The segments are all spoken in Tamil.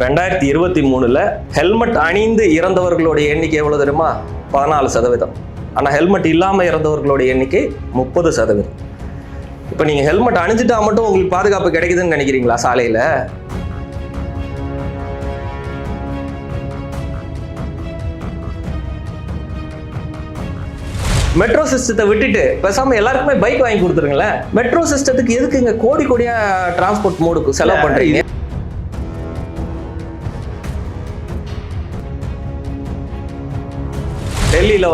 2023 ஹெல்மெட் அணிந்து இறந்தவர்களுடைய எண்ணிக்கை எவ்வளவு தெரியுமா? 14%. ஆனா ஹெல்மெட் இல்லாம இறந்தவர்களுடைய எண்ணிக்கை 30%. இப்ப நீங்க ஹெல்மெட் அணிஞ்சிட்டா மட்டும் உங்களுக்கு பாதுகாப்பு கிடைக்குதுன்னு நினைக்கிறீங்களா? சாலையில மெட்ரோ சிஸ்டத்தை விட்டுட்டு பேசாம எல்லாருக்குமே பைக் வாங்கி கொடுத்துருங்களேன். மெட்ரோ சிஸ்டத்துக்கு எதுக்கு இங்க கோடி கோடியா டிரான்ஸ்போர்ட் மோடுக்கு செலவு பண்றீங்க? டெல்லியில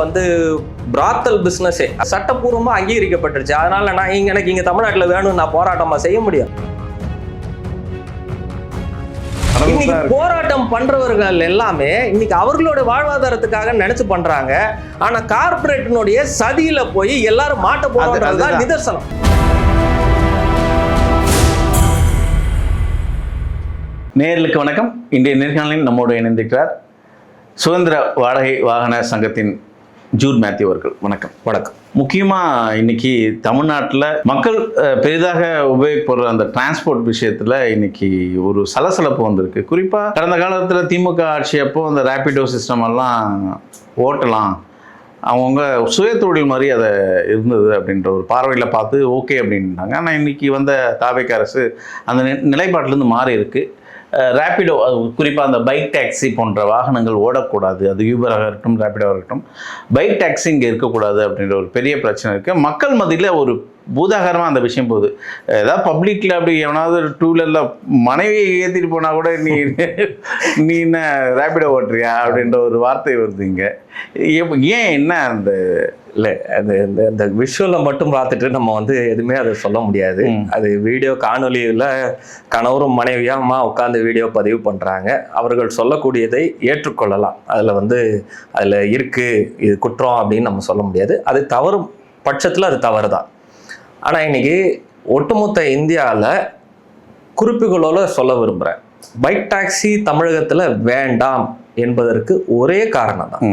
பிராத்தல் பிசினஸ் சட்டப்பூர்வமா அங்கீகரிக்கப்பட்டுருச்சு. அதனால எனக்கு இங்க தமிழ்நாட்டில் வேணும், நான் போராட்டமா செய்ய முடியும். இன்னைக்கு போராட்டம் பண்றவர்கள் எல்லாமே இன்னைக்கு அவர்களோட வாழ்வாதாரத்துக்காக நினைச்சு பண்றாங்க. ஆனா கார்பரேட்டினுடைய சதியில போய் எல்லாரும் மாட்ட போறதுதான் நிதர்சனம். நேயர்களுக்கு வணக்கம். இன்றைய நேர்காணலில் நம்மோடு இணைந்திருக்கிறார் சுதந்திர வாடகை வாகன சங்கத்தின் ஜூட் மேத்யூ அவர்கள். வணக்கம். வணக்கம். முக்கியமாக இன்னைக்கு தமிழ்நாட்டில் மக்கள் பெரிதாக உபயோகப்படுற அந்த டிரான்ஸ்போர்ட் விஷயத்தில் இன்னைக்கு ஒரு சலசலப்பு வந்திருக்கு. குறிப்பாக கடந்த காலத்தில் திமுக ஆட்சி அப்போ அந்த ரேபிடோ சிஸ்டம் எல்லாம் ஓட்டலாம், அவங்கவுங்க சுயதொழில் மாதிரி அதை இருந்தது அப்படின்ற ஒரு பார்வையில் பார்த்து ஓகே அப்படின்ட்டாங்க. ஆனால் இன்னைக்கு வந்த தாவேக அரசு அந்த நிலைப்பாட்டிலேருந்து மாறி இருக்கு. ரேபிடோ, குறிப்பாக அந்த பைக் டாக்ஸி போன்ற வாகனங்கள் ஓடக்கூடாது, அது யூபராக இருக்கட்டும் ரேபிடோவாக இருக்கட்டும், பைக் டாக்ஸி இங்கே இருக்கக்கூடாது அப்படின்ற ஒரு பெரிய பிரச்சனை இருக்குது. மக்கள் மத்தியில் ஒரு பூதாகரமாக அந்த விஷயம் போகுது. ஏதாவது பப்ளிக்கில் அப்படி எவனாவது டூ வீலரில் மனைவியை ஏற்றிட்டு போனால் கூட நீ என்ன ரேபிடோ ஓட்டுறியா அப்படின்ற ஒரு வார்த்தை வருது இங்கே. ஏன் என்ன அந்த இல்லை, அந்த விஷுவலை மட்டும் பார்த்துட்டு நம்ம எதுவுமே அதை சொல்ல முடியாது. அது வீடியோ காணொலியில் கணவரும் மனைவியாமா உட்காந்து வீடியோ பதிவு பண்ணுறாங்க. அவர்கள் சொல்லக்கூடியதை ஏற்றுக்கொள்ளலாம். அதில் இருக்குது இது குற்றம் அப்படின்னு நம்ம சொல்ல முடியாது. அது தவறும் பட்சத்தில் அது தவறு தான். ஆனால் இன்னைக்கு ஒட்டுமொத்த இந்தியாவில் குறிப்புகளோடு சொல்ல விரும்புகிறேன். பைக் டாக்ஸி தமிழகத்தில் வேண்டாம் என்பதற்கு ஒரே காரணம் தான்.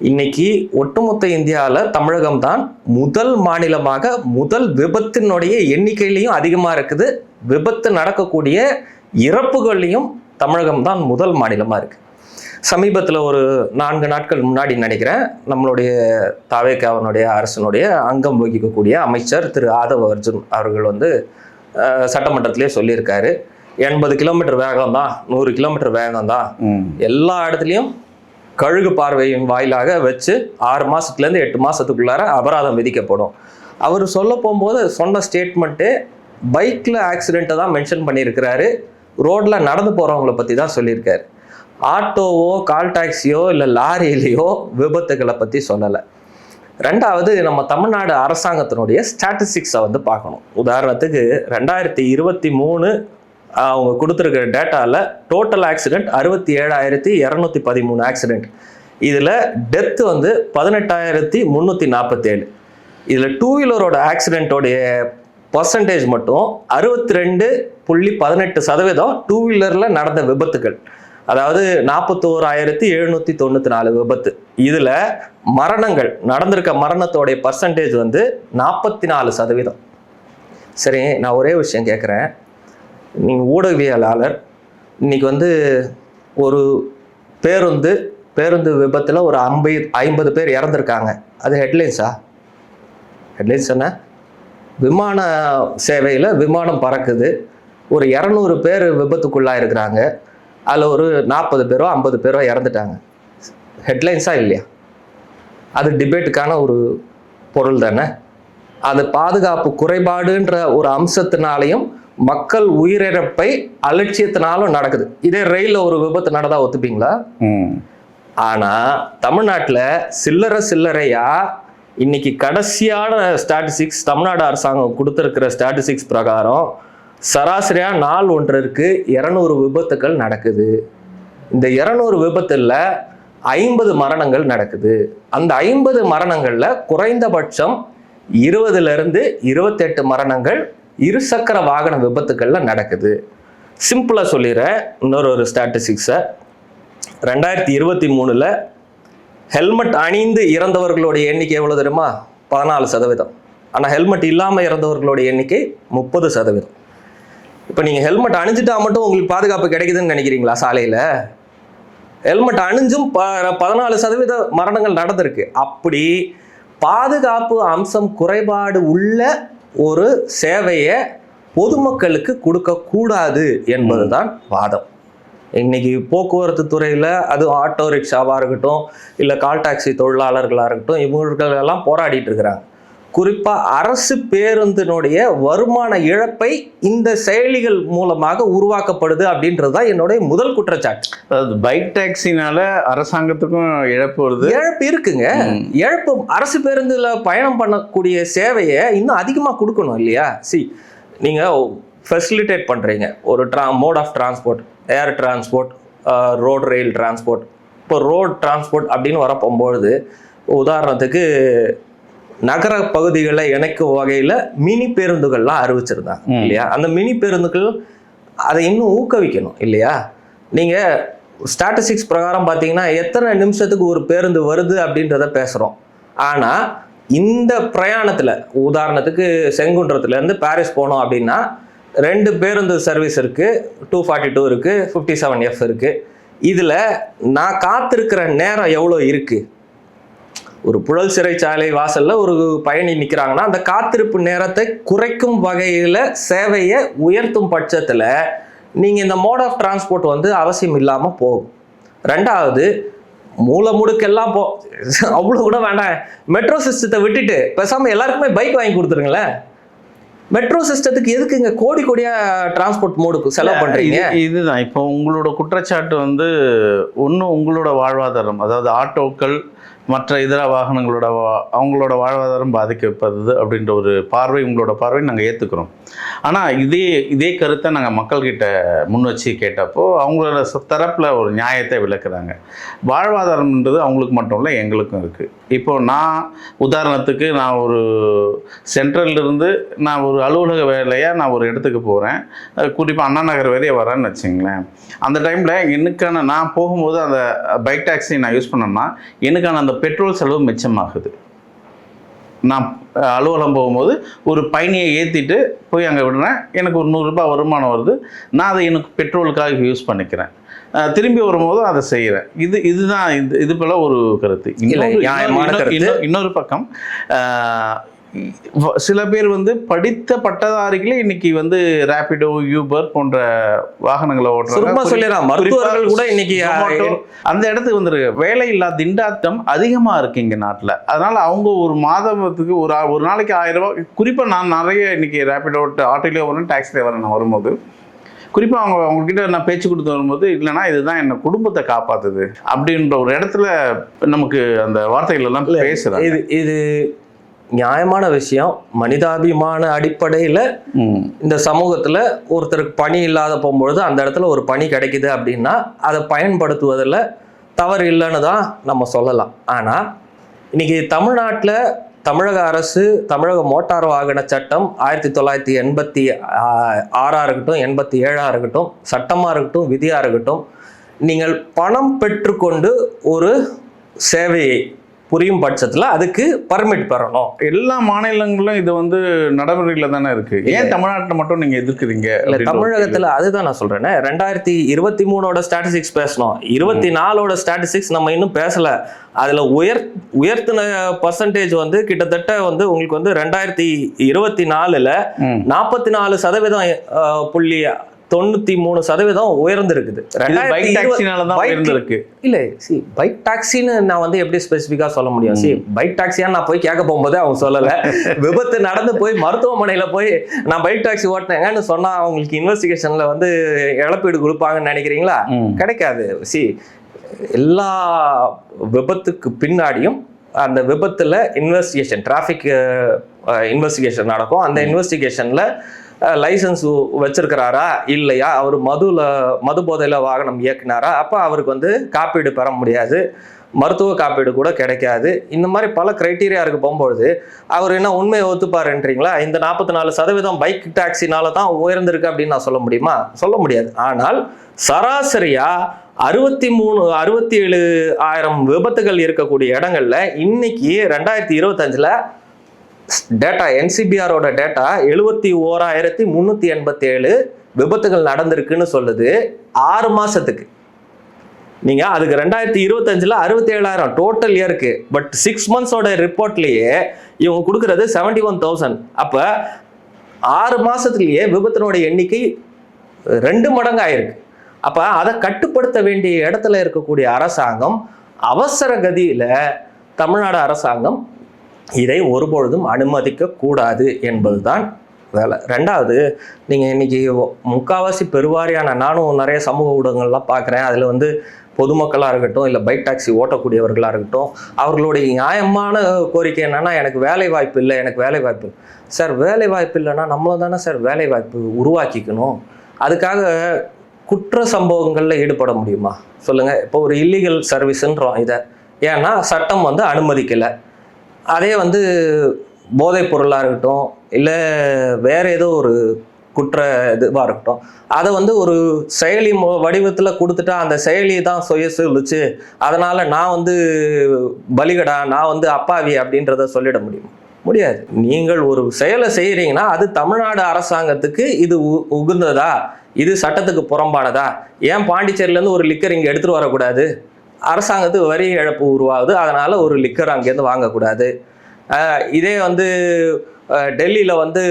இன்னைக்கு ஒட்டுமொத்த இந்தியாவில் தமிழகம் தான் முதல் மாநிலமாக முதல் விபத்தினுடைய எண்ணிக்கையிலையும் அதிகமாக இருக்குது. விபத்து நடக்கக்கூடிய இறப்புகள்லையும் தமிழகம் தான் முதல் மாநிலமாக இருக்குது. சமீபத்தில் ஒரு 4 நாட்கள் முன்னாடி நினைக்கிறேன், நம்மளுடைய தாவேகாவினுடைய அரசனுடைய அங்கம் வகிக்கக்கூடிய அமைச்சர் திரு ஆதவ் அர்ஜுன் அவர்கள் சட்டமன்றத்திலே சொல்லியிருக்காரு, 80 கிலோமீட்டர் வேகம் தான், 100 கிலோமீட்டர் வேகம் தான், எல்லா இடத்துலையும் கழுகு பார்வையின் வாயிலாக வச்சு 6 மாதத்துலேருந்து 8 மாதத்துக்குள்ளார அபராதம் விதிக்கப்படும். அவர் சொல்ல போகும்போது சொன்ன ஸ்டேட்மெண்ட்டு பைக்கில் ஆக்சிடெண்ட்டை தான் மென்ஷன் பண்ணியிருக்கிறாரு. ரோட்டில் நடந்து போகிறவங்கள பற்றி தான் சொல்லியிருக்காரு. ஆட்டோவோ கால் டாக்ஸியோ இல்லை லாரியிலையோ விபத்துகளை பற்றி சொல்லலை. ரெண்டாவது, நம்ம தமிழ்நாடு அரசாங்கத்தினுடைய ஸ்டாட்டிஸ்டிக்ஸை பார்க்கணும். உதாரணத்துக்கு 2023 அவங்க கொடுத்துருக்கிற டேட்டாவில் டோட்டல் ஆக்சிடெண்ட் 67,213 ஆக்சிடெண்ட். இதில் டெத்து 18,347. இதில் டூ வீலரோட ஆக்சிடெண்ட்டோடைய பர்சன்டேஜ் மட்டும் 62.18% டூ வீலரில் நடந்த விபத்துகள். அதாவது 41,794 விபத்து. இதில் மரணங்கள் நடந்திருக்க மரணத்தோடைய பர்சன்டேஜ் 44%. சரி, நான் ஒரே விஷயம் கேட்குறேன். நீங்கள் ஊடகவியலாளர், இன்னைக்கு ஒரு பேருந்து விபத்தில் ஒரு 50 பேர் இறந்துருக்காங்க. அது ஹெட்லைன்ஸா? ஹெட்லைன்ஸ் என்ன? விமான சேவையில் விமானம் பறக்குது, ஒரு 200 பேர் விபத்துக்குள்ளாக இருக்கிறாங்க, அதில் ஒரு 40 பேரோ 50 பேரோ இறந்துட்டாங்க. ஹெட்லைன்ஸா இல்லையா? அது டிபேட்டுக்கான ஒரு பொருள் தானே. அது பாதுகாப்பு குறைபாடுன்ற ஒரு அம்சத்தினாலையும் மக்கள் உயிரிழப்பை அலட்சியத்தினாலும் நடக்குது. இதே ரயிலில் ஒரு விபத்து நடந்தா ஒத்துப்பீங்களா? ஆனால் தமிழ்நாட்டில் சில்லறையா இன்னைக்கு கடைசியான ஸ்டாட்டிஸ்டிக்ஸ் தமிழ்நாடு அரசாங்கம் கொடுத்துருக்கிற ஸ்டாட்டிஸ்டிக்ஸ் பிரகாரம் சராசரியாக நாள் ஒன்றிற்கு 200 விபத்துக்கள் நடக்குது. இந்த 200 விபத்தில் 50 மரணங்கள் நடக்குது. அந்த 50 மரணங்களில் குறைந்தபட்சம் 20லிருந்து 28 மரணங்கள் இருசக்கர வாகன விபத்துக்கள்ல நடக்குது. சிம்பிளா சொல்லிடுறேன் இன்னொரு ஸ்டாட்டிஸ்டிக்ஸை. 2023 ஹெல்மெட் அணிந்து இறந்தவர்களுடைய எண்ணிக்கை எவ்வளவு தெரியுமா? 14%. ஆனால் ஹெல்மெட் இல்லாமல் இறந்தவர்களுடைய எண்ணிக்கை 30%. இப்போ நீங்கள் ஹெல்மெட் அணிஞ்சிட்டா மட்டும் உங்களுக்கு பாதுகாப்பு கிடைக்குதுன்னு நினைக்கிறீங்களா? சாலையில் ஹெல்மெட் அணிஞ்சும் 14% மரணங்கள் நடந்திருக்கு. அப்படி பாதுகாப்பு அம்சம் குறைபாடு உள்ள ஒரு சேவையை பொதுமக்களுக்கு கொடுக்கக்கூடாது என்பதுதான் வாதம். இன்னைக்கு போக்குவரத்து துறையில் அது ஆட்டோ ரிக்ஷாவாக இருக்கட்டும், இல்லை கால் டாக்ஸி தொழிலாளர்களாக இருக்கட்டும், இவர்கள் எல்லாம் போராடிட்டு இருக்கிறாங்க. குறிப்பாக அரசு பேருந்தினுடைய வருமான இழப்பை இந்த செயலிகள் மூலமாக உருவாக்கப்படுது அப்படின்றது தான் என்னுடைய முதல் குற்றச்சாட்டு. அதாவது பைக் டாக்ஸினால அரசாங்கத்துக்கும் இழப்பு வருது. இழப்பு இருக்குங்க. இழப்பு அரசு பேருந்துல பயணம் பண்ணக்கூடிய சேவையை இன்னும் அதிகமாக கொடுக்கணும் இல்லையா? நீங்கள் ஃபெசிலிட்டேட் பண்ணுறீங்க ஒரு mode of transport, air transport, road rail transport. இப்போ ரோட் டிரான்ஸ்போர்ட் அப்படின்னு வர போகும்பொழுது உதாரணத்துக்கு நகர பகுதிகளை இணைக்கும் வகையில் மினி பேருந்துகள்லாம் அறிவிச்சிருந்தாங்க இல்லையா? அந்த மினி பேருந்துகள் அதை இன்னும் ஊக்குவிக்கணும் இல்லையா? நீங்கள் ஸ்டாட்டிஸ்டிக்ஸ் பிரகாரம் பார்த்தீங்கன்னா எத்தனை நிமிஷத்துக்கு ஒரு பேருந்து வருது அப்படின்றத பேசுகிறோம். ஆனால் இந்த பிரயாணத்தில் உதாரணத்துக்கு செங்குன்றத்துலேருந்து பாரிஸ் போனோம் அப்படின்னா 2 பேருந்து சர்வீஸ் இருக்குது, 242 இருக்குது, 57F இருக்குது. இதில் நான் காத்திருக்கிற நேரம் எவ்வளோ இருக்குது? ஒரு புழல் சிறைச்சாலை வாசல்ல ஒரு பயணி நிற்கிறாங்கன்னா அந்த காத்திருப்பு நேரத்தை குறைக்கும் வகையில் சேவையை உயர்த்தும் பட்சத்தில் நீங்கள் இந்த மோட் ஆஃப் டிரான்ஸ்போர்ட் வந்து அவசியம் இல்லாமல் போகும். ரெண்டாவது, மூளை முடுக்கெல்லாம் அவ்வளோ கூட வேண்டாம், மெட்ரோ சிஸ்டத்தை விட்டுட்டு பேசாமல் எல்லாருக்குமே பைக் வாங்கி கொடுத்துருங்களேன். மெட்ரோ சிஸ்டத்துக்கு எதுக்குங்க கோடி கோடியா டிரான்ஸ்போர்ட் மோடுக்கு செலவு பண்றீங்க? இதுதான் இப்போ உங்களோட குற்றச்சாட்டு வந்து ஒன்று உங்களோட வாழ்வாதாரம், அதாவது ஆட்டோக்கள் மற்ற இதர வாகனங்களோட அவங்களோட வாழ்வாதாரம் பாதிக்கப்படுது அப்படின்ற ஒரு பார்வை, உங்களோட பார்வை நாங்கள் ஏற்றுக்கிறோம். ஆனால் இதே கருத்தை நாங்கள் மக்கள்கிட்ட முன் வச்சு கேட்டப்போ அவங்களோட தரப்பில் ஒரு நியாயத்தை விளக்குறாங்க. வாழ்வாதாரம்ன்றது அவங்களுக்கு மட்டும் இல்லை, எங்களுக்கும் இருக்குது. இப்போது நான் உதாரணத்துக்கு நான் ஒரு சென்ட்ரல்லிருந்து நான் ஒரு அலுவலக வேலையாக நான் ஒரு இடத்துக்கு போகிறேன், குறிப்பாக அண்ணா நகர் வரையே வரேன்னு வச்சுங்களேன். அந்த டைமில் எனக்கான நான் போகும்போது அந்த பைக் டாக்ஸி நான் யூஸ் பண்ணேன்னா எனக்கான அந்த பெட்ரோல் செலவு மிச்சமாகுது. நான் அலுவலகம் போகும்போது ஒரு பயணியை ஏற்றிட்டு போய் அங்கே விடுறேன், எனக்கு ஒரு 100 ரூபாய் வருமானம் வருது, நான் அதை எனக்கு பெட்ரோலுக்காக யூஸ் பண்ணிக்கிறேன். திரும்பி வரும்போது அதை செய்கிறேன். இதுதான் இது போல ஒரு கருத்து. இன்னொரு பக்கம் சில பேர் வந்து படித்த பட்டதாரிகளே இன்னைக்கு வந்து ரேபிடோ, யூபர் போன்ற வாகனங்களை ஓட்டுறாங்க. மருத்துவர்கள் கூட இன்னைக்கு அந்த இடத்துக்கு வந்துருக்கு. வேலை இல்லா திண்டாட்டம் அதிகமா இருக்கு இங்க நாட்டுல. அதனால அவங்க ஒரு மாதத்துக்கு ஒரு நாளைக்கு 1000 ரூபாய், குறிப்பா நான் நிறைய இன்னைக்கு ரேபிடோ ஆட்டோலேயே வரேன், டாக்ஸிலே வரேன். நான் வரும்போது குறிப்பாக அவங்கக்கிட்ட நான் பேச்சு கொடுத்து வரும்போது, இல்லைனா இதுதான் என்ன குடும்பத்தை காப்பாத்துது அப்படின்ற ஒரு இடத்துல நமக்கு அந்த வார்த்தைகள் எல்லாம் பேசுறாங்க. இது நியாயமான விஷயம். மனிதாபிமான அடிப்படையில் இந்த சமூகத்தில் ஒருத்தருக்கு பணி இல்லாத போகும்பொழுது அந்த இடத்துல ஒரு பணி கிடைக்குது அப்படின்னா அதை பயன்படுத்துவதில் தவறு இல்லைன்னு தான் நம்ம சொல்லலாம். ஆனால் இன்னைக்கு தமிழ்நாட்டில் தமிழக அரசு தமிழக மோட்டார் வாகன சட்டம் 1986 இருக்கட்டும், 87 இருக்கட்டும், சட்டமாக இருக்கட்டும், விதியாக இருக்கட்டும், நீங்கள் பணம் பெற்றுக்கொண்டு ஒரு சேவையை புரியும் பட்சத்தில் அதுக்கு பர்மிட் பெறணும். எல்லா மாநிலங்களும் இது வந்து நடைமுறையில் தானே இருக்கு. ஏன் தமிழ்நாட்டில் மட்டும் நீங்க எதிர்க்கிறீங்க? இல்லை, தமிழகத்தில் அதுதான் நான் சொல்றேன். 2023 ஸ்டாட்டிஸ்டிக்ஸ் பேசணும், 24 ஸ்டாட்டிஸ்டிக்ஸ் நம்ம இன்னும் பேசல. அதுல உயர்த்தின பர்சன்டேஜ் வந்து கிட்டத்தட்ட வந்து உங்களுக்கு வந்து 2024 44.93% உயர்ந்திருக்குது. இல்ல, பைக் டாக்ஸின்னு நான் வந்து எப்படி ஸ்பெசிஃபிக்கா சொல்ல முடியும்? பைக் டாக்ஸியான்னு நான் போய் கேட்க போகும்போது அவங்க சொல்லல. விபத்து நடந்து போய் மருத்துவமனையில போய் நான் பைக் டாக்ஸி ஓட்டினேங்கன்னு சொன்னா அவங்களுக்கு இன்வெஸ்டிகேஷன்ல வந்து இழப்பீடு கொடுப்பாங்கன்னு நினைக்கிறீங்களா? கிடைக்காது. எல்லா வபத்துக்கு பின்னாடியும் அந்த விபத்துல இன்வெஸ்டிகேஷன், டிராஃபிக் இன்வெஸ்டிகேஷன் நடக்கும். அந்த இன்வெஸ்டிகேஷன்ல லைசன்ஸ் வச்சிருக்கிறாரா இல்லையா, அவர் மது போதையில வாகனம் இயக்குனாரா, அப்போ அவருக்கு வந்து காப்பீடு பெற முடியாது, மருத்துவ காப்பீடு கூட கிடைக்காது. இந்த மாதிரி பல கிரைட்டீரியாவுக்கு போகும்பொழுது அவர் என்ன உண்மையை ஒத்துப்பாருன்றீங்களா? இந்த 44% பைக் டாக்ஸினால தான் உயர்ந்திருக்கு அப்படின்னு நான் சொல்ல முடியுமா? சொல்ல முடியாது. ஆனால் சராசரியா 67,000 விபத்துகள் இருக்கக்கூடிய இடங்கள்ல இன்னைக்கு 2025 டேட்டா NCBRோட டேட்டா 71,387 விபத்துகள் நடந்திருக்குன்னு சொல்லுது 6 மாசத்துக்கு. நீங்க அதுக்கு 2025ல் 67,000 டோட்டல் இயருக்கு. பட் 6 மந்த்ஸோட ரிப்போர்ட்லயே இவங்க கொடுக்கறது 71,000. அப்ப 6 மாசத்துலயே விபத்தினோட எண்ணிக்கை 2 மடங்கு ஆயிருக்கு. அப்ப அதை கட்டுப்படுத்த வேண்டிய இடத்துல இருக்கக்கூடிய அரசாங்கம் அவசர கதியில தமிழ்நாடு அரசாங்கம் இதை ஒருபொழுதும் அனுமதிக்க கூடாது என்பதுதான் வேலை. ரெண்டாவது, நீங்க இன்னைக்கு முக்காவாசி பெருவாரியான, நானும் நிறைய சமூக ஊடகங்கள்லாம் பார்க்குறேன், அதுல வந்து பொதுமக்களாக இருக்கட்டும், இல்லை பைக் டாக்ஸி ஓட்டக்கூடியவர்களாக இருக்கட்டும், அவர்களுடைய நியாயமான கோரிக்கை என்னன்னா, எனக்கு வேலை வாய்ப்பு இல்லை, எனக்கு வேலை வாய்ப்பு. சார், வேலை வாய்ப்பு இல்லைன்னா நம்மளும் தானே சார் வேலை வாய்ப்பு உருவாக்கிக்கணும். அதுக்காக குற்ற சம்பவங்களில் ஈடுபட முடியுமா சொல்லுங்க? இப்போ ஒரு இல்லீகல் சர்வீஸ்ன்றோம் இதை, ஏன்னா சட்டம் வந்து அனுமதிக்கலை. அதே வந்து போதைப் பொருளாக இருக்கட்டும், இல்லை வேற ஏதோ ஒரு குற்ற இதுவாக இருக்கட்டும், அதை வந்து ஒரு செயலி வடிவத்தில் கொடுத்துட்டா அந்த செயலி தான் சொல்லிச்சு, அதனால நான் வந்து பலிகடா, நான் வந்து அப்பாவி அப்படின்றத சொல்லிட முடியாது. நீங்கள் ஒரு செயலை செய்கிறீங்கன்னா அது தமிழ்நாடு அரசாங்கத்துக்கு இது உகுந்ததா, இது சட்டத்துக்கு புறம்பானதா? ஏன் பாண்டிச்சேரியிலேருந்து ஒரு லிக்கர் இங்கே எடுத்துகிட்டு வரக்கூடாது? அரசாங்கத்துக்கு வரி இழப்பு உருவாகுது, அதனால ஒரு லிக்கர் அங்கேருந்து வாங்கக்கூடாது. இதே வந்து டெல்லியில் வந்து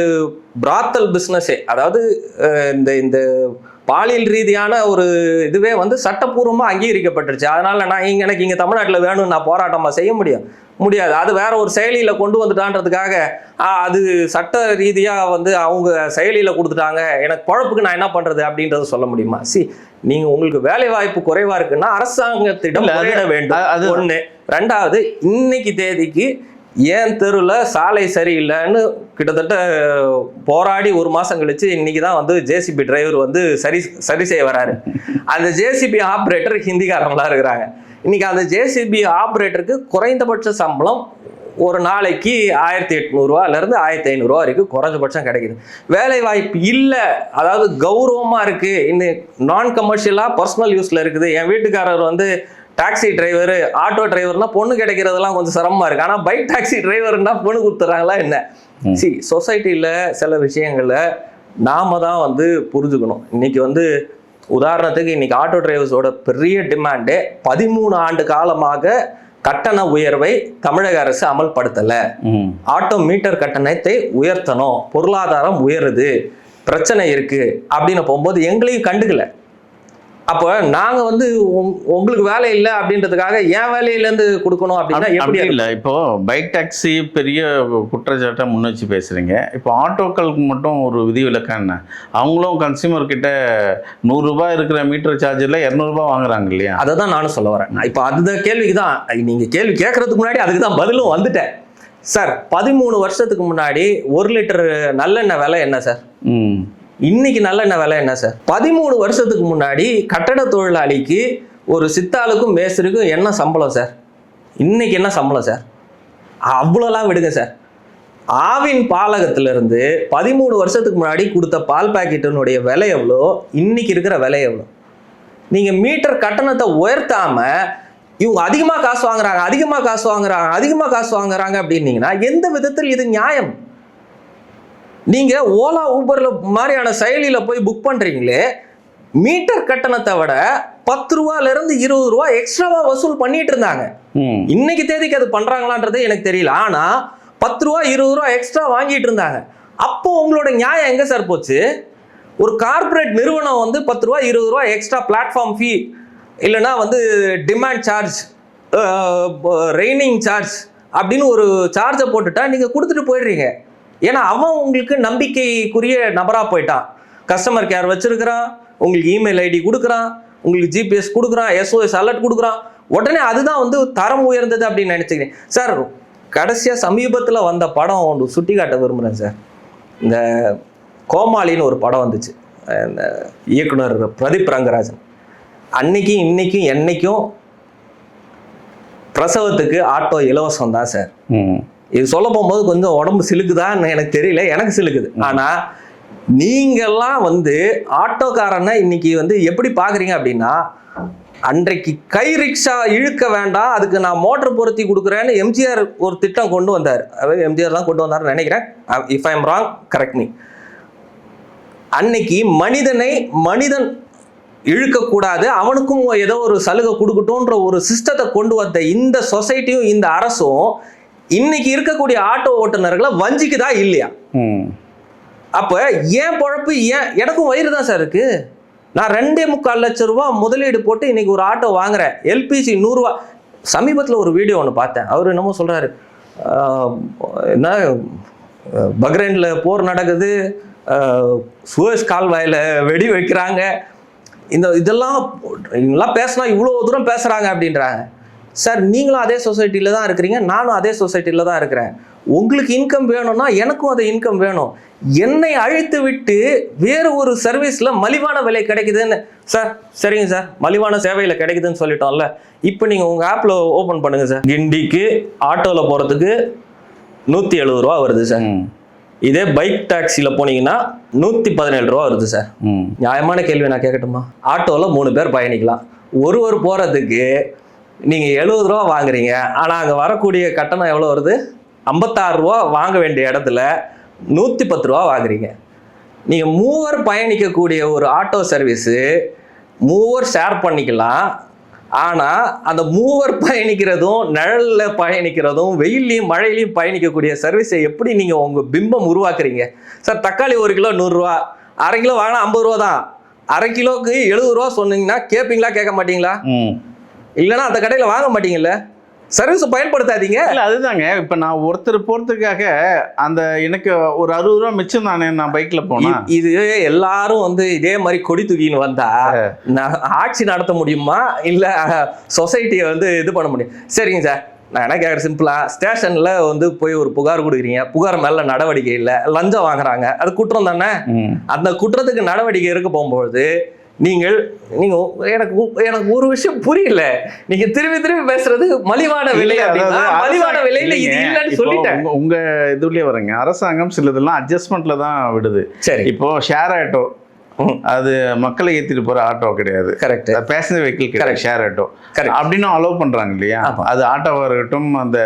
பிராத்தல் பிஸ்னஸே, அதாவது இந்த பாலியல் ரீதியான ஒரு இதுவே வந்து சட்டப்பூர்வமாக அங்கீகரிக்கப்பட்டுருச்சு. அதனால எனக்கு இங்கே தமிழ்நாட்டில் வேணும்னு நான் போராட்டமாக செய்ய முடியாது. அது வேற ஒரு செயலியில் கொண்டு வந்துட்டான்றதுக்காக அது சட்ட ரீதியாக வந்து அவங்க செயலியில் கொடுத்துட்டாங்க, எனக்கு குழப்புக்கு நான் என்ன பண்ணுறது அப்படின்றத சொல்ல முடியுமா? நீங்கள் உங்களுக்கு வேலை வாய்ப்பு குறைவாக இருக்குன்னா அரசாங்கத்திடம் முறையிட வேண்டும். அது ஒன்று. ரெண்டாவது, இன்னைக்கு தேதிக்கு ஏன் தெருவில் சாலை சரியில்லைன்னு கிட்டத்தட்ட போராடி 1 மாதம் கழிச்சு இன்னைக்கு தான் வந்து ஜேசிபி டிரைவர் வந்து சரி செய்ய வராரு. அந்த ஜேசிபி ஆப்ரேட்டர் ஹிந்திக்காரங்களாக இருக்கிறாங்க. இன்னைக்கு அந்த ஜேசிபி ஆப்ரேட்டருக்கு குறைந்தபட்ச சம்பளம் ஒரு நாளைக்கு 1,800 1,500 வரைக்கும் குறைஞ்சபட்சம் கிடைக்குது. வேலை வாய்ப்பு இல்லை, அதாவது கௌரவமாக இருக்குது, இன்னும் நான் கமர்ஷியலாக பர்சனல் யூஸில் இருக்குது. என் வீட்டுக்காரர் வந்து டாக்ஸி டிரைவர், ஆட்டோ டிரைவர்னா பொண்ணு கிடைக்கிறதெல்லாம் கொஞ்சம் சிரமமாக இருக்குது. ஆனால் பைக் டாக்ஸி டிரைவர்னா பொண்ணு கொடுத்துறாங்களா என்ன? சொசைட்டியில் சில விஷயங்களை நாம தான் வந்து புரிஞ்சுக்கணும். இன்னைக்கு வந்து உதாரணத்துக்கு இன்னைக்கு ஆட்டோ டிரைவர்ஸோட பெரிய டிமாண்டே 13 ஆண்டு காலமாக கட்டண உயர்வை தமிழக அரசு அமல்படுத்தலை. ஆட்டோ மீட்டர் கட்டணத்தை உயர்த்தணும், பொருளாதாரம் உயருது, பிரச்சனை இருக்கு அப்படின்னு போகும்போது எங்களையும் கண்டுக்கல. அப்போ நாங்க வந்து உங்களுக்கு வேலை இல்லை அப்படின்றதுக்காக ஏன் வேலையிலேருந்து கொடுக்கணும் அப்படின்னா எப்படி இல்லை? இப்போ பைக் டாக்ஸி பெரிய குற்றச்சாட்டை முன் வச்சு பேசுறீங்க. இப்போ ஆட்டோக்களுக்கு மட்டும் ஒரு விதிவிலக்கா என்ன? அவங்களும் கன்சியூமர் கிட்ட 100 ரூபாய் இருக்கிற மீட்டர் சார்ஜில் 200 ரூபாய் வாங்குறாங்க இல்லையா? அதை தான் நானும் சொல்ல வரேன். இப்போ அந்த கேள்விக்கு தான் நீங்க கேள்வி கேட்கறதுக்கு முன்னாடி அதுக்கு தான் பதிலும் வந்துட்டேன். சார், 13 வருஷத்துக்கு முன்னாடி 1 லிட்டர் நல்லெண்ணெய் விலை என்ன சார்? இன்னைக்கு நல்லெண்ணெய் விலை என்ன சார்? 13 வருஷத்துக்கு முன்னாடி கட்டட தொழிலாளிக்கு ஒரு சித்தாளுக்கும் மேஸ்திரிக்கும் என்ன சம்பளம் சார்? இன்னைக்கு என்ன சம்பளம் சார்? அவ்வளோலாம் விடுங்க சார். ஆவின் பாலகத்திலிருந்து 13 வருஷத்துக்கு முன்னாடி கொடுத்த பால் பாக்கெட்டினுடைய விலை எவ்வளோ, இன்னைக்கு இருக்கிற விலை எவ்வளோ? நீங்கள் மீட்டர் கட்டணத்தை உயர்த்தாம இவங்க அதிகமாக காசு வாங்குறாங்க அப்படின்னீங்கன்னா எந்த விதத்தில் இது நியாயம்? நீங்க ஓலா ஊபர்ல மாதிரியான செயலியில போய் புக் பண்றீங்களே, மீட்டர் கட்டணத்தை விட 10 ரூபாயிலிருந்து 20 ரூபாய் எக்ஸ்ட்ராவா வசூல் பண்ணிட்டு இருந்தாங்க. இன்னைக்கு தேதிக்கு அது பண்றாங்களான்றது எனக்கு தெரியல. ஆனா 10 ரூபாய் 20 ரூபாய் எக்ஸ்ட்ரா வாங்கிட்டு இருந்தாங்க. அப்போ உங்களோட நியாயம் எங்க சார் போச்சு? ஒரு கார்பரேட் நிறுவனம் வந்து 10 ரூபாய் 20 ரூபாய் எக்ஸ்ட்ரா பிளாட்ஃபார்ம் ஃபீ, இல்லைன்னா வந்து டிமாண்ட் சார்ஜ், ரெய்னிங் சார்ஜ் அப்படின்னு ஒரு சார்ஜை போட்டுட்டா நீங்க கொடுத்துட்டு போயிடுறீங்க. ஏன்னா அவன் உங்களுக்கு நம்பிக்கைக்குரிய நபராக போயிட்டான். கஸ்டமர் கேர் வச்சிருக்கிறான், உங்களுக்கு இமெயில் ஐடி கொடுக்குறான், உங்களுக்கு ஜிபிஎஸ் கொடுக்குறான், SOS அலர்ட் கொடுக்குறான். உடனே அதுதான் வந்து தரம் உயர்ந்தது அப்படின்னு நினச்சிக்கிறேன். சார், கடைசியாக சமீபத்தில் வந்த படம் ஒன்று சுட்டி காட்ட விரும்புகிறேன் சார். இந்த கோமாளின்னு ஒரு படம் வந்துச்சு, இந்த இயக்குனர் பிரதீப் ரங்கராஜன். அன்னைக்கும் இன்னைக்கும் என்னைக்கும் பிரசவத்துக்கு ஆட்டோ இலவசம் தான் சார். இது சொல்ல போகும்போது கொஞ்சம் உடம்பு சிலுக்குதான்னு எனக்கு தெரியல, எனக்கு சிலுக்குது. ஆனா நீங்கெல்லாம் வந்து ஆட்டோக்காரனை இன்னைக்கு வந்து எப்படி பாக்குறீங்க அப்படின்னா, அன்றைக்கு கை ரிக்ஷா இழுக்க வேண்டாம், அதுக்கு நான் மோட்டர் பொருத்தி கொடுக்குறேன்னு எம்ஜிஆர் ஒரு திட்டம் கொண்டு வந்தார். அதாவது எம்ஜிஆர் தான் கொண்டு வந்தார்னு நினைக்கிறேன். If I am wrong, correct me. அன்னைக்கு மனிதன் இழுக்கக்கூடாது, அவனுக்கும் ஏதோ ஒரு சலுகை கொடுக்கட்டும்ன்ற ஒரு சிஸ்டத்தை கொண்டு வந்த இந்த சொசைட்டியும் இந்த அரசும் இன்னைக்கு இருக்கக்கூடிய ஆட்டோ ஓட்டுநர்களை வஞ்சிக்குதா இல்லையா? அப்ப ஏன் பொழப்பு, ஏன் எனக்கும் வயிறு தான் சார் இருக்கு. நான் 2.25 லட்சம் ரூபாய் முதலீடு போட்டு இன்னைக்கு ஒரு ஆட்டோ வாங்குறேன். எல்பிஜி 100 ரூபா. சமீபத்தில் ஒரு வீடியோ ஒன்று பார்த்தேன். அவர் என்னமோ சொல்றாரு, என்ன பக்ரைன்ல போர் நடக்குது, சுவேஸ் கால்வாயில் வெடி வைக்கிறாங்க, இதெல்லாம் பேசினா இவ்வளோ தூரம் பேசுகிறாங்க அப்படின்றாங்க. சார், நீங்களும் அதே சொசைட்டியில் தான் இருக்கிறீங்க, நானும் அதே சொசைட்டியில் தான் இருக்கிறேன். உங்களுக்கு இன்கம் வேணும்னா எனக்கும் அது இன்கம் வேணும். என்னை அழித்து விட்டு வேறு ஒரு சர்வீஸில் மலிவான விலை கிடைக்குதுன்னு, சார் சரிங்க சார், மலிவான சேவையில் கிடைக்குதுன்னு சொல்லிட்டோம்ல, இப்போ நீங்கள் உங்கள் ஆப்பில் ஓப்பன் பண்ணுங்க சார். கிண்டிக்கு ஆட்டோவில் போகிறதுக்கு 170 ரூபா வருது சார். இதே பைக் டாக்ஸியில் போனீங்கன்னா 117 ரூபா வருது சார். நியாயமான கேள்வி நான் கேட்கட்டுமா? ஆட்டோவில் 3 பேர் பயணிக்கலாம். ஒரு போகிறதுக்கு நீங்கள் 70 ரூபா வாங்குறீங்க, ஆனால் அங்கே வரக்கூடிய கட்டணம் எவ்வளோ வருது? 56 ரூபா வாங்க வேண்டிய இடத்துல 110 ரூபா வாங்குறீங்க. நீங்கள் 3 பயணிக்கக்கூடிய ஒரு ஆட்டோ சர்வீஸு 3 ஷேர் பண்ணிக்கலாம். ஆனால் அந்த 3 பயணிக்கிறதும், நிழலில் பயணிக்கிறதும், வெயிலையும் மழையிலையும் பயணிக்கக்கூடிய சர்வீஸை எப்படி நீங்கள் உங்கள் பிம்பம் உருவாக்குறீங்க? சார், தக்காளி 1 கிலோ 100 ரூபா, அரை கிலோ வாங்கினா 50 ரூபா தான். அரை கிலோவுக்கு 70 ரூபா சொன்னீங்கன்னா கேட்பீங்களா, கேட்க மாட்டீங்களா? இல்லைன்னா அந்த கடையில் வாங்க மாட்டீங்கல்ல. சர்வீஸ் பயன்படுத்தாதீங்க. இல்லை, அதுதாங்க. இப்போ நான் ஒருத்தர் போகிறதுக்காக அந்த எனக்கு ஒரு 60 ரூபா மிச்சம் தானே நான் பைக்கில் போனேன். இது எல்லாரும் வந்து இதே மாதிரி கொடி தூக்கின்னு வந்தா நான் ஆட்சி நடத்த முடியுமா, இல்லை சொசைட்டியை வந்து இது பண்ண முடியும்? சரிங்க சார், நான் என்ன கேட்குறேன் சிம்பிளாக, ஸ்டேஷனில் வந்து போய் ஒரு புகார் கொடுக்குறீங்க, புகார் மேலே நடவடிக்கை இல்லை, லஞ்சம் வாங்குறாங்க, அது குற்றம் தானே? அந்த குற்றத்துக்கு நடவடிக்கை எடுக்க போகும்போது நீங்கள் எனக்கு ஒரு விஷயம் புரியல. நீங்க திரும்பி பேசுறது மலிவான விலை அப்படின்னா, மலிவான விலையில இது இல்லைன்னு சொல்லிட்டேன். உங்க இதுலயே வரீங்க, அரசாங்கம் சிலதெல்லாம் அட்ஜஸ்ட்மெண்ட்ல தான் விடுது. சரி, இப்போ ஷேர் ஆட்டோ அது மக்களை ஏற்றிட்டு போற ஆட்டோ கிடையாது. கரெக்ட். பேசஞ்சர் வெஹிக்கிள் கிடையாது, ஷேர் ஆட்டோ அப்படின்னு அலோவ் பண்றாங்க இல்லையா? அது ஆட்டோவா இருக்கட்டும், அந்த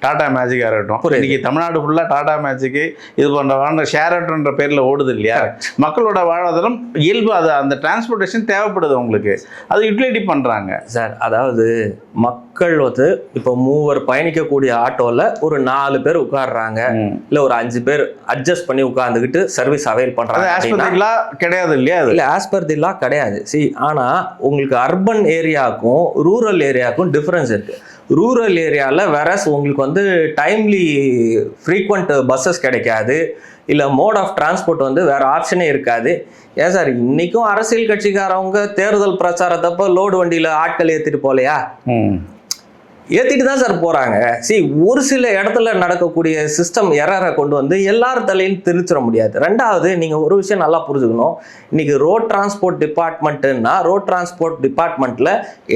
டாடா மேஜிக்கா இருக்கட்டும். இன்னைக்கு தமிழ்நாடு ஃபுல்லா டாடா மேஜிக்கு இது போன்ற ஷேர் ஆட்டோன்ற பேர்ல ஓடுது இல்லையா? மக்களோட வாழ்வாதாரம் இயல்பு, அது அந்த டிரான்ஸ்போர்ட்டேஷன் தேவைப்படுது உங்களுக்கு, அது யூட்டிலிட்டி பண்றாங்க சார். அதாவது மக்கள் வந்து இப்போ 3 பயணிக்கக்கூடிய ஆட்டோல ஒரு 4 பேர் உட்கார்றாங்க, இல்ல ஒரு 5 பேர் அட்ஜஸ்ட் பண்ணி உட்கார்ந்துக்கிட்டு சர்வீஸ் அவைல் பண்றாங்க. கிடையாது இல்லையா? இல்ல, ஆஸ் பர் தி லா கிடையாது. ஆனா உங்களுக்கு அர்பன் ஏரியாவுக்கும் ரூரல் ஏரியாவுக்கும் டிஃபரன்ஸ் இருக்கு. ரூரல் ஏரியாவில் வேறஸ் உங்களுக்கு வந்து டைம்லி ஃப்ரீக்வெண்ட் பஸ்ஸஸ் கிடைக்காது, இல்லை மோட் ஆஃப் டிரான்ஸ்போர்ட் வந்து வேற ஆப்ஷனே இருக்காது. ஏன் சார், இன்னைக்கும் அரசியல் கட்சிக்காரவங்க தேர்தல் பிரச்சாரத்தப்போ லோடு வண்டியில் ஆட்கள் ஏற்றிட்டு போகலையா? ஏற்றிட்டு தான் சார் போகிறாங்க. ஒரு சில இடத்துல நடக்கக்கூடிய சிஸ்டம் எரரை கொண்டு வந்து எல்லார் தலையும் திரிச்சிட முடியாது. ரெண்டாவது, நீங்கள் ஒரு விஷயம் நல்லா புரிஞ்சுக்கணும். இன்னைக்கு ரோட் டிரான்ஸ்போர்ட் டிபார்ட்மெண்ட்டுன்னா, ரோட் டிரான்ஸ்போர்ட் டிபார்ட்மெண்ட்டில்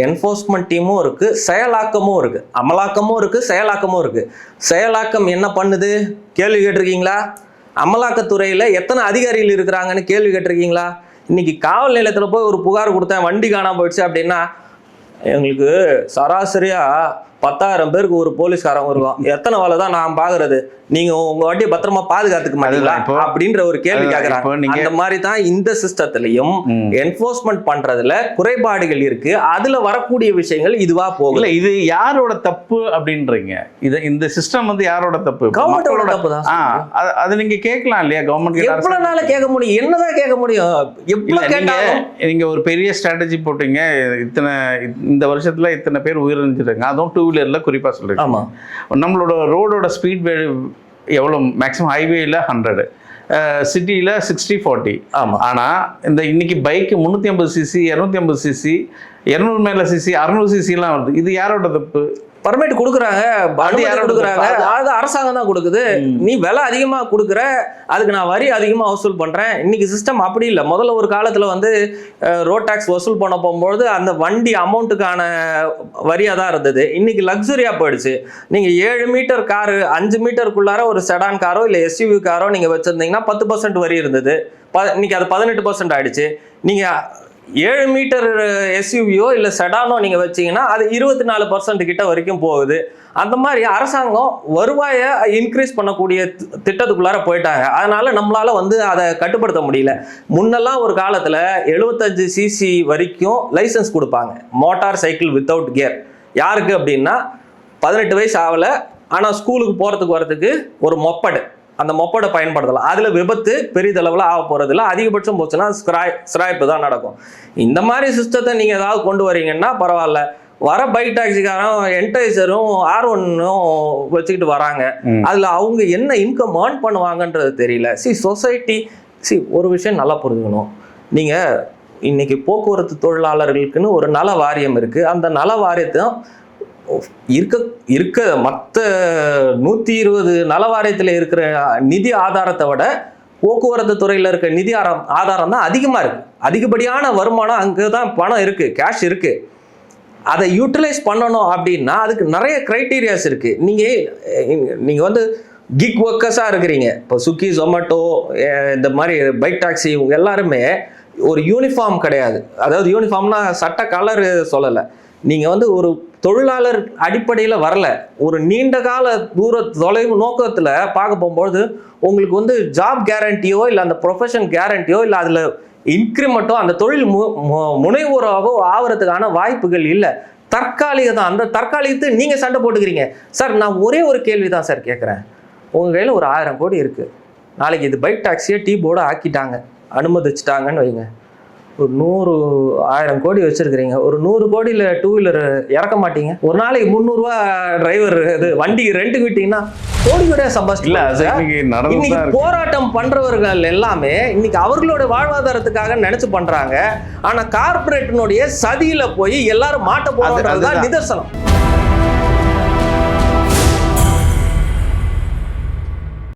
என்ஃபோர்ஸ்மெண்ட் டீமும் இருக்குது, செயலாக்கமும் இருக்குது, அமலாக்கமும் இருக்குது, செயலாக்கமும் இருக்குது. செயலாக்கம் என்ன பண்ணுது கேள்வி கேட்டிருக்கீங்களா? அமலாக்கத்துறையில் எத்தனை அதிகாரிகள் இருக்கிறாங்கன்னு கேள்வி கேட்டிருக்கீங்களா? இன்னைக்கு காவல் நிலையத்தில் போய் ஒரு புகார் கொடுத்தேன், வண்டி காணாமல் போயிடுச்சு அப்படின்னா, எங்களுக்கு சராசரியாக 10,000 பேருக்கு ஒரு போலீஸ்காரங்க இருக்கும், எத்தனை வேலை தான் நான் பாக்குறது, நீங்க உங்க வாட்டியை பத்திரமா பாதுகாத்துக்க மாட்டீங்களா அப்படின்ற ஒரு கேள்வி கேட்கறாங்க. அந்த மாதிரி தான் இந்த சிஸ்டத்திலையும் என்ஃபோர்ஸ்மெண்ட் பண்றதுல குறைபாடுகள் இருக்கு. அதுல வரக்கூடிய விஷயங்கள் இதுவா போகல. இது யாரோட தப்பு அப்படின்றீங்க? இந்த சிஸ்டம் வந்து யாரோட தப்பு? கவர்மெண்டோட தப்பு தான். அது நீங்க கேட்கலாம் இல்லையா? கவர்மெண்ட் எவ்வளவு நாள கேட்க முடியும்? என்னதான் கேட்க முடியும்? எவ்வளவு கேட்டாலும் நீங்க ஒரு பெரிய ஸ்ட்ராட்டஜி போட்டீங்க, இந்த வருஷத்துல இத்தனை பேர் உயிரிழந்துட்டாங்க, அதுவும் 2 வீலர்ல குறிப்பா சொல்றீங்க. ஆமா, நம்மளோட ரோடோட ஸ்பீட் எவ்வளோ மேக்ஸிமம் ஹைவேல 100, சிட்டியில் 60-40. ஆமாம். ஆனால் இந்த இன்னைக்கு பைக்கு 350 சிசி, 250 சிசி, 200 மேலே சிசி, 600 சிசிலாம் வருது. இது யாரோட தப்பு? பர்மிட் கொடுக்குறாங்க, கொடுக்குறாங்க, அது அரசாங்கம் தான் கொடுக்குது. நீ விலை அதிகமாக கொடுக்குற, அதுக்கு நான் வரி அதிகமாக வசூல் பண்ணுறேன். இன்னைக்கு சிஸ்டம் அப்படி இல்லை. முதல்ல ஒரு காலத்தில் வந்து ரோட் டேக்ஸ் வசூல் பண்ண போகும்போது அந்த வண்டி அமௌண்ட்டுக்கான வரியாக தான் இருந்தது. இன்னைக்கு லக்ஸுரியாக போயிடுச்சு. நீங்கள் 7 மீட்டர் காரு, 5 மீட்டருக்குள்ளார ஒரு செடான் காரோ இல்லை எஸ்யூவி காரோ நீங்கள் வச்சுருந்தீங்கன்னா 10% வரி இருந்தது. இன்னைக்கு அது 18% ஆயிடுச்சு. நீங்கள் 7 மீட்டர் எஸ்யூவியோ இல்லை செடானோ நீங்கள் வச்சீங்கன்னா அது 24% கிட்ட வரைக்கும் போகுது. அந்த மாதிரி அரசாங்கம் வருவாயை இன்க்ரீஸ் பண்ணக்கூடிய திட்டத்துக்குள்ளார போயிட்டாங்க. அதனால நம்மளால வந்து அதை கட்டுப்படுத்த முடியல. முன்னெல்லாம் ஒரு காலத்தில் 75 சிசி வரைக்கும் லைசன்ஸ் கொடுப்பாங்க மோட்டார் சைக்கிள் வித்தவுட் கியர். யாருக்கு அப்படின்னா 18 வயசு ஆகலை, ஆனால் ஸ்கூலுக்கு போகிறதுக்கு வரதுக்கு ஒரு மொப்படு, அந்த மொப்படை பயன்படுத்தலாம். அதில் விபத்து பெரிதளவில் ஆக போகிறதில்ல. அதிகபட்சம் போச்சுன்னா ஸ்கிராய்ப்பு தான் நடக்கும். இந்த மாதிரி சிஸ்டத்தை நீங்கள் ஏதாவது கொண்டு வரீங்கன்னா பரவாயில்ல. வர பைக் டாக்ஸிக்காரன் என்டைசரும் R1 வச்சுக்கிட்டு வராங்க. அதில் அவங்க என்ன இன்கம் ஏர்ன் பண்ணுவாங்கன்றது தெரியல. சொசைட்டி ஒரு விஷயம் நல்லா புரிஞ்சுக்கணும். நீங்கள் இன்னைக்கு போக்குவரத்து தொழிலாளர்களுக்குன்னு ஒரு நல வாரியம் இருக்குது. அந்த நல வாரியத்தை இருக்க மற்ற 120 நல வாரியத்தில் இருக்கிற நிதி ஆதாரத்தை விட போக்குவரத்து துறையில் இருக்க நிதி ஆதாரம் தான் அதிகமாக இருக்குது. அதிகப்படியான வருமானம் அங்கே தான் பணம் இருக்குது, கேஷ் இருக்குது. அதை யூட்டிலைஸ் பண்ணணும் அப்படின்னா அதுக்கு நிறைய க்ரைட்டீரியாஸ் இருக்குது. நீங்கள் வந்து கிக் ஒர்க்கர்ஸாக இருக்கிறீங்க. இப்போ ஸ்விக்கி, ஜொமேட்டோ, இந்த மாதிரி பைக் டாக்ஸி, இவங்க எல்லாருமே ஒரு யூனிஃபார்ம் கிடையாது. அதாவது யூனிஃபார்ம்னா சட்ட கலர் சொல்லலை. நீங்கள் வந்து ஒரு தொழிலாளர் அடிப்படையில் வரல, ஒரு நீண்ட கால தொலைவு நோக்கத்தில் பார்க்க போகும்போது உங்களுக்கு வந்து ஜாப் கேரண்டியோ இல்லை அந்த ப்ரொஃபஷன் கேரண்டியோ இல்லை அதில் இன்க்ரிமெண்ட்டோ அந்த தொழில் முனைவோராகவோ ஆகிறதுக்கான வாய்ப்புகள் இல்லை. தற்காலிக தான். அந்த தற்காலிகத்தை நீங்கள் சண்டை போட்டுக்கிறீங்க. சார், நான் ஒரே ஒரு கேள்வி தான் சார் கேட்குறேன். உங்கள் கையில் ஒரு 1000 கோடி இருக்குது. நாளைக்கு இது பைக் டாக்ஸியை டீ போர்டை ஆக்கிட்டாங்க, அனுமதிச்சிட்டாங்கன்னு வைங்க. ஒரு 100,000 கோடி வச்சிருக்கிறீங்க. ஒரு 100 கோடியில் 2 வீலர் இறக்க மாட்டீங்க. ஒரு நாளைக்கு 300 ரூபா டிரைவர் இது வண்டி ரெண்டுக்கு விட்டீங்கன்னா கோடி கோடியா சம்பாதிச்சு போராட்டம் பண்றவர்கள் எல்லாமே இன்னைக்கு அவர்களோட வாழ்வாதாரத்துக்காக நினைச்சு பண்றாங்க. ஆனா கார்பரேட்டினுடைய சதியில போய் எல்லாரும் மாட்ட போறதுதான் நிதர்சனம்.